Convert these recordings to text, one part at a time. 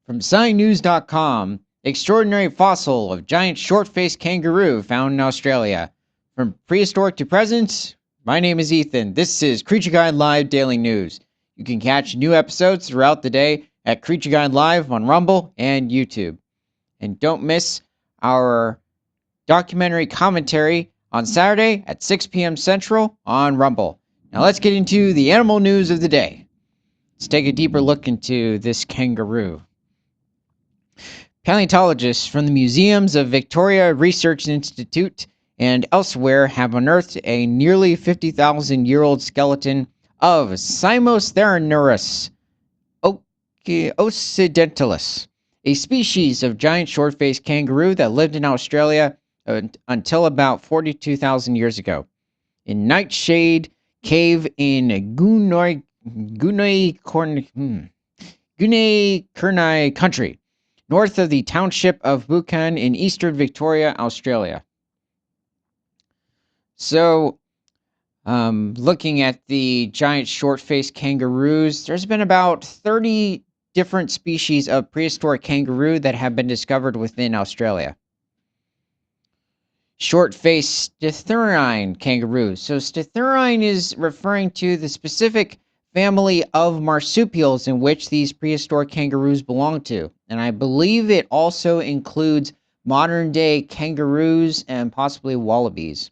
From SciNews.com, extraordinary fossil of giant short-faced kangaroo found in Australia. From prehistoric to present, my name is Ethan. This is Creature Guide Live Daily News. You can catch new episodes throughout the day at Creature Guide Live on Rumble and YouTube. And don't miss our documentary commentary on Saturday at 6 p.m. Central on Rumble. Now let's get into the animal news of the day. Let's take a deeper look into this kangaroo. Paleontologists from the museums of Victoria Research Institute and elsewhere have unearthed a nearly 50,000-year-old skeleton of Simotheranurus occidentalis, a species of giant short-faced kangaroo that lived in Australia until about 42,000 years ago. In Nightshade Cave in Gunai Kurnai country, north of the township of Buchan in eastern Victoria, Australia. So, looking at the giant short-faced kangaroos, there's been about 30 different species of prehistoric kangaroo that have been discovered within Australia. Short-faced Stithurine kangaroos. So Stithurine is referring to the specific family of marsupials in which these prehistoric kangaroos belong to. And I believe it also includes modern-day kangaroos and possibly wallabies.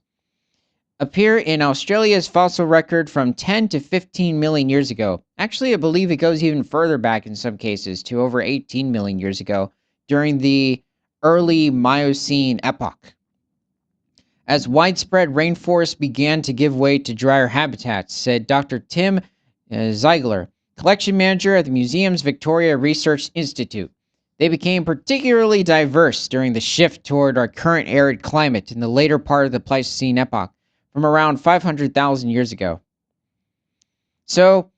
Appear in Australia's fossil record from 10 to 15 million years ago. Actually, I believe it goes even further back in some cases to over 18 million years ago during the early Miocene epoch. As widespread rainforests began to give way to drier habitats, said Dr. Tim Ziegler, collection manager at the museum's Victoria Research Institute. They became particularly diverse during the shift toward our current arid climate in the later part of the Pleistocene epoch, from around 500,000 years ago. So,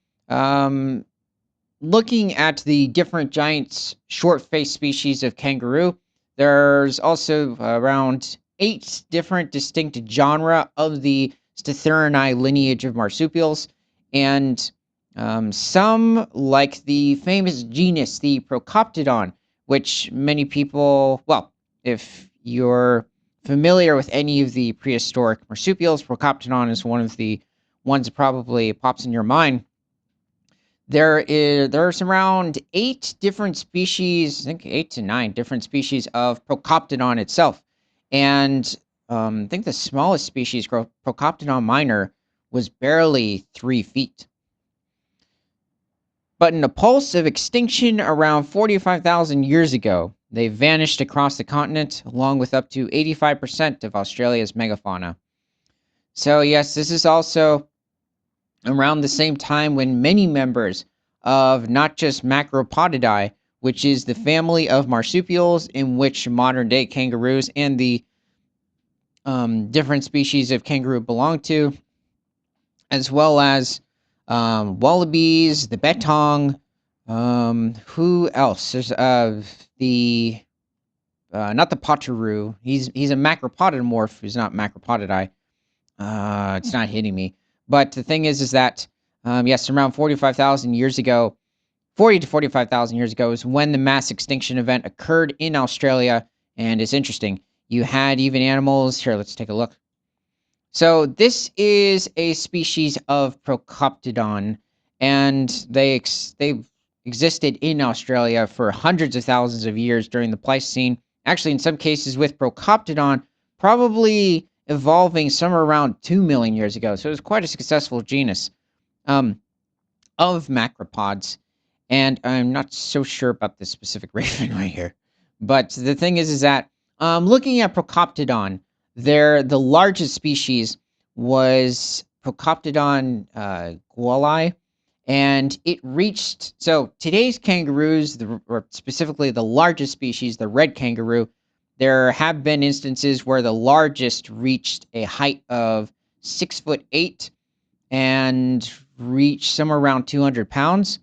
looking at the different giant short-faced species of kangaroo, there's also around 8 different distinct genera of the Stithurinae lineage of marsupials, and some, like the famous genus, the Procoptodon, which many people, well, if you're familiar with any of the prehistoric marsupials, Procoptodon is one of the ones that probably pops in your mind. There's around 8 different species, I think 8 to 9 different species of Procoptodon itself. And I think the smallest species, Procoptodon minor, was barely 3 feet. But in a pulse of extinction around 45,000 years ago, they vanished across the continent, along with up to 85% of Australia's megafauna. So yes, this is also around the same time when many members of not just Macropodidae, which is the family of marsupials in which modern-day kangaroos and the different species of kangaroo belong to, as well as wallabies, the betong, who else? There's not the potaroo. He's a macropodomorph who's not Macropodidae. It's not hitting me. But the thing is that, yes, around 45,000 years ago, 40 to 45,000 years ago is when the mass extinction event occurred in Australia. And it's interesting. You had even animals. Here, let's take a look. So this is a species of Procoptodon, and they've existed in Australia for hundreds of thousands of years during the Pleistocene. Actually, in some cases with Procoptodon, probably evolving somewhere around 2 million years ago. So it was quite a successful genus of macropods. And I'm not so sure about this specific raven right here. But the thing is that looking at Procoptodon, the largest species was Procoptodon guali, and it reached, so today's kangaroos, or specifically the largest species, the red kangaroo, there have been instances where the largest reached a height of 6'8" and reached somewhere around 200 pounds.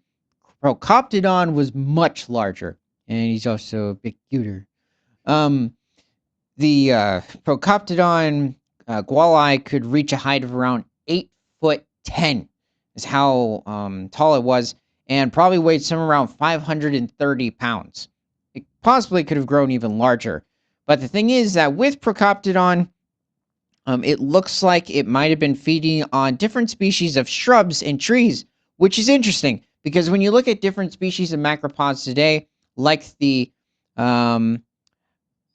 Procoptodon was much larger, and he's also a bit cuter. The Procoptodon guali could reach a height of around 8'10", is how tall it was, and probably weighed somewhere around 530 pounds. It possibly could have grown even larger. But the thing is that with Procoptodon, it looks like it might have been feeding on different species of shrubs and trees, which is interesting because when you look at different species of macropods today, like the um,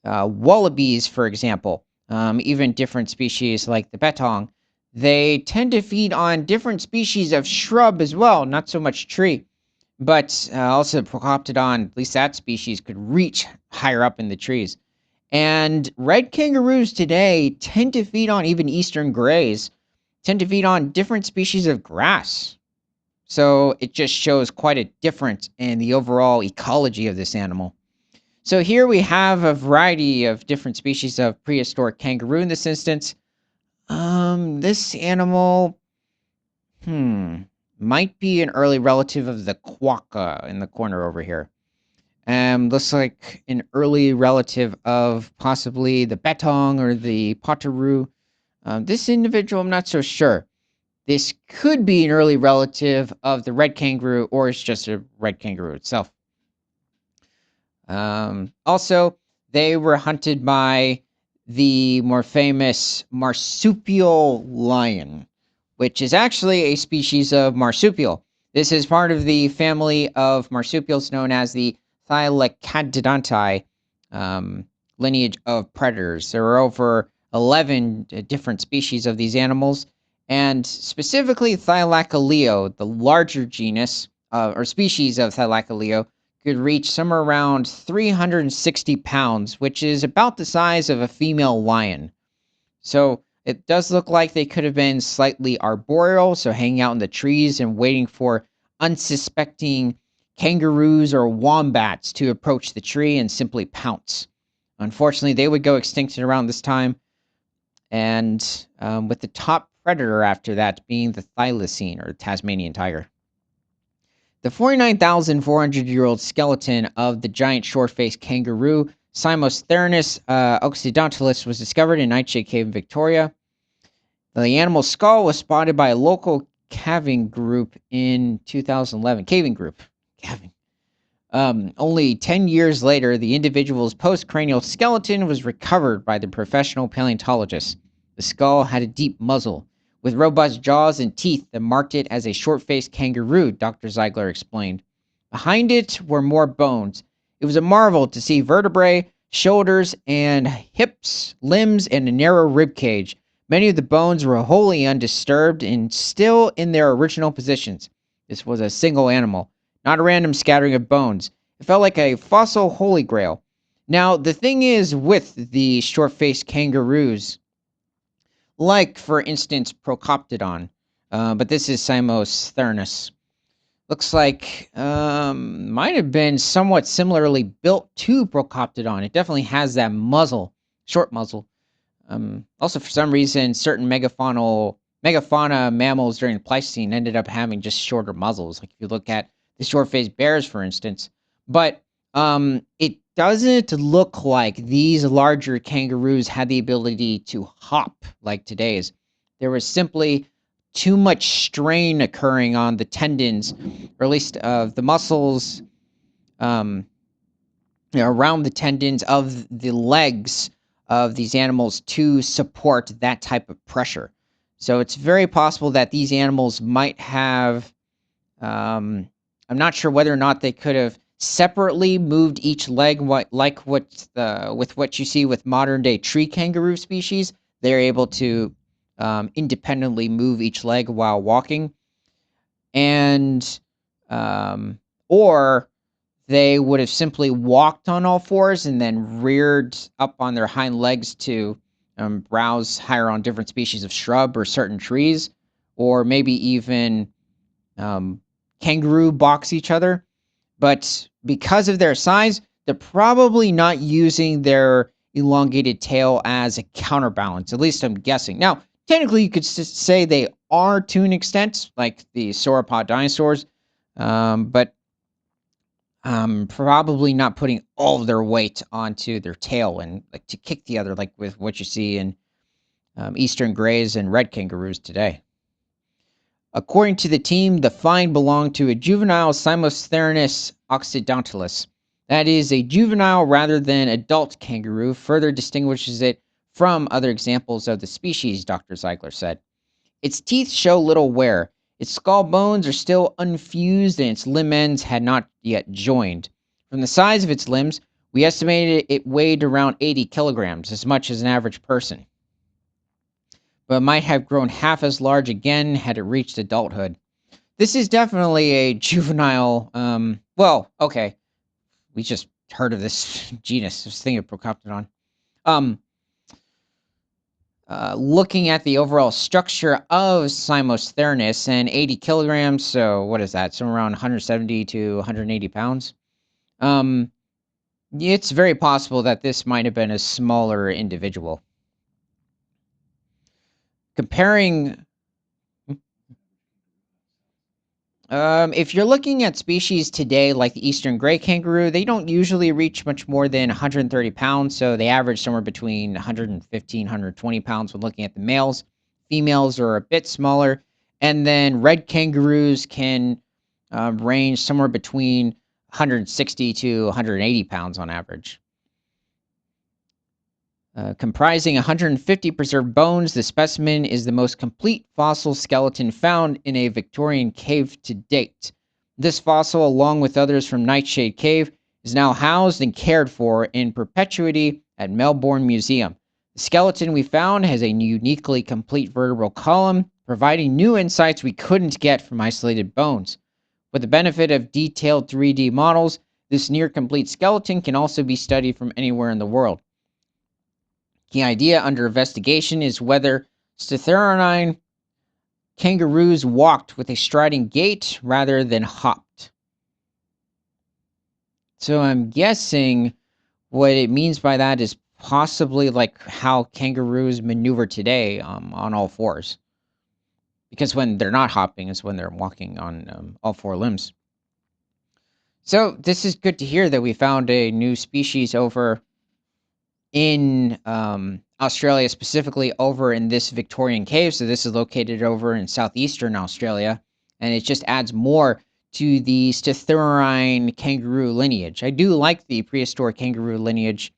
wallabies, for example, even different species like the betong, they tend to feed on different species of shrub as well, not so much tree. But also, Procoptodon, at least that species, could reach higher up in the trees. And red kangaroos today tend to feed on, even eastern grays, tend to feed on different species of grass. So it just shows quite a difference in the overall ecology of this animal. So here we have a variety of different species of prehistoric kangaroo in this instance. This animal, might be an early relative of the quokka in the corner over here. Looks like an early relative of possibly the betong or the potaroo. This individual, I'm not so sure. This could be an early relative of the red kangaroo, or it's just a red kangaroo itself. Also, they were hunted by the more famous marsupial lion, which is actually a species of marsupial. This is part of the family of marsupials known as the Thylacinodonti lineage of predators. There are over 11 different species of these animals, and specifically Thylacileo, the larger genus or species of Thylacileo, could reach somewhere around 360 pounds, which is about the size of a female lion. So it does look like they could have been slightly arboreal, so hanging out in the trees and waiting for unsuspecting kangaroos or wombats to approach the tree and simply pounce. Unfortunately, they would go extinct around this time, and with the top predator after that being the thylacine or Tasmanian tiger. The 49,400-year-old skeleton of the giant short-faced kangaroo, Simosthernus occidentalis, was discovered in Nightshade Cave in Victoria. The animal's skull was spotted by a local caving group in 2011. Caving. Only 10 years later, the individual's postcranial skeleton was recovered by the professional paleontologist. The skull had a deep muzzle, with robust jaws and teeth that marked it as a short-faced kangaroo, Dr. Ziegler explained. Behind it were more bones. It was a marvel to see vertebrae, shoulders and hips, limbs, and a narrow rib cage. Many of the bones were wholly undisturbed and still in their original positions. This was a single animal, not a random scattering of bones. It felt like a fossil holy grail. Now, the thing is with the short-faced kangaroos, like, for instance, Procoptodon, but this is Simosthernus. Looks like might have been somewhat similarly built to Procoptodon. It definitely has that muzzle, short muzzle. Also, for some reason, certain megafauna mammals during the Pleistocene ended up having just shorter muzzles. Like if you look at the short-faced bears, for instance. But it doesn't look like these larger kangaroos had the ability to hop like today's. There was simply too much strain occurring on the tendons, or at least of the muscles around the tendons of the legs of these animals to support that type of pressure. So it's very possible that these animals might have, I'm not sure whether or not they could have separately moved each leg, with what you see with modern day tree kangaroo species. They're able to independently move each leg while walking, and or they would have simply walked on all fours and then reared up on their hind legs to browse higher on different species of shrub or certain trees, or maybe even kangaroo box each other. But because of their size, they're probably not using their elongated tail as a counterbalance. At least I'm guessing. Now, technically, you could say they are to an extent, like the sauropod dinosaurs, but probably not putting all of their weight onto their tail and like to kick the other, like with what you see in eastern grays and red kangaroos today. According to the team, the find belonged to a juvenile Simostherenus occidentalis. That is, a juvenile rather than adult kangaroo further distinguishes it from other examples of the species, Dr. Ziegler said. Its teeth show little wear. Its skull bones are still unfused and its limb ends had not yet joined. From the size of its limbs, we estimated it weighed around 80 kilograms, as much as an average person. But it might have grown half as large again had it reached adulthood. This is definitely a juvenile, okay. We just heard of this genus, this thing of Procoptodon. Looking at the overall structure of Simostherenus and 80 kilograms, so what is that? Somewhere around 170 to 180 pounds. It's very possible that this might have been a smaller individual. Comparing, if you're looking at species today like the eastern gray kangaroo, they don't usually reach much more than 130 pounds, so they average somewhere between 115, 120 pounds when looking at the males. Females are a bit smaller, and then red kangaroos can range somewhere between 160 to 180 pounds on average. Comprising 150 preserved bones, the specimen is the most complete fossil skeleton found in a Victorian cave to date. This fossil, along with others from Nightshade Cave, is now housed and cared for in perpetuity at Melbourne Museum. The skeleton we found has a uniquely complete vertebral column, providing new insights we couldn't get from isolated bones. With the benefit of detailed 3D models, this near-complete skeleton can also be studied from anywhere in the world. The idea under investigation is whether Stitherinine kangaroos walked with a striding gait rather than hopped. So I'm guessing what it means by that is possibly like how kangaroos maneuver today on all fours. Because when they're not hopping is when they're walking on all four limbs. So this is good to hear that we found a new species over in Australia, specifically over in this Victorian cave. So this is located over in southeastern Australia, and it just adds more to the Stitherinine kangaroo lineage. I do like the prehistoric kangaroo lineage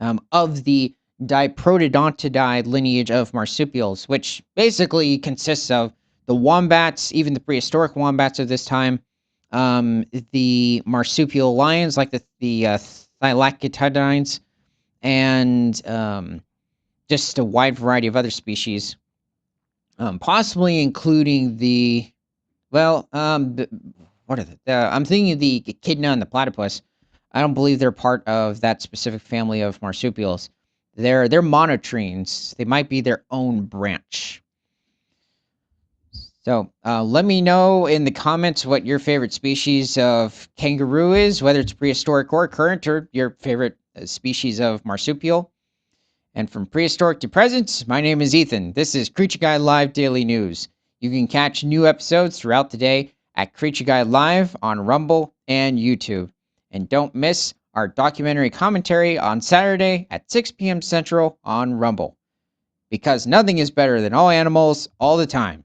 of the Diprotodontidae lineage of marsupials, which basically consists of the wombats, even the prehistoric wombats of this time, the marsupial lions like the Thylacetidines, and just a wide variety of other species, possibly including what are they? I'm thinking of the echidna and the platypus. I don't believe they're part of that specific family of marsupials. They're monotrines. They might be their own branch. So let me know in the comments what your favorite species of kangaroo is, whether it's prehistoric or current, or your favorite species of marsupial. And from prehistoric to present, my name is Ethan. This is Creature Guide Live Daily News. You can catch new episodes throughout the day at Creature Guide Live on Rumble and YouTube. And don't miss our documentary commentary on Saturday at 6 p.m. Central on Rumble. Because nothing is better than all animals all the time.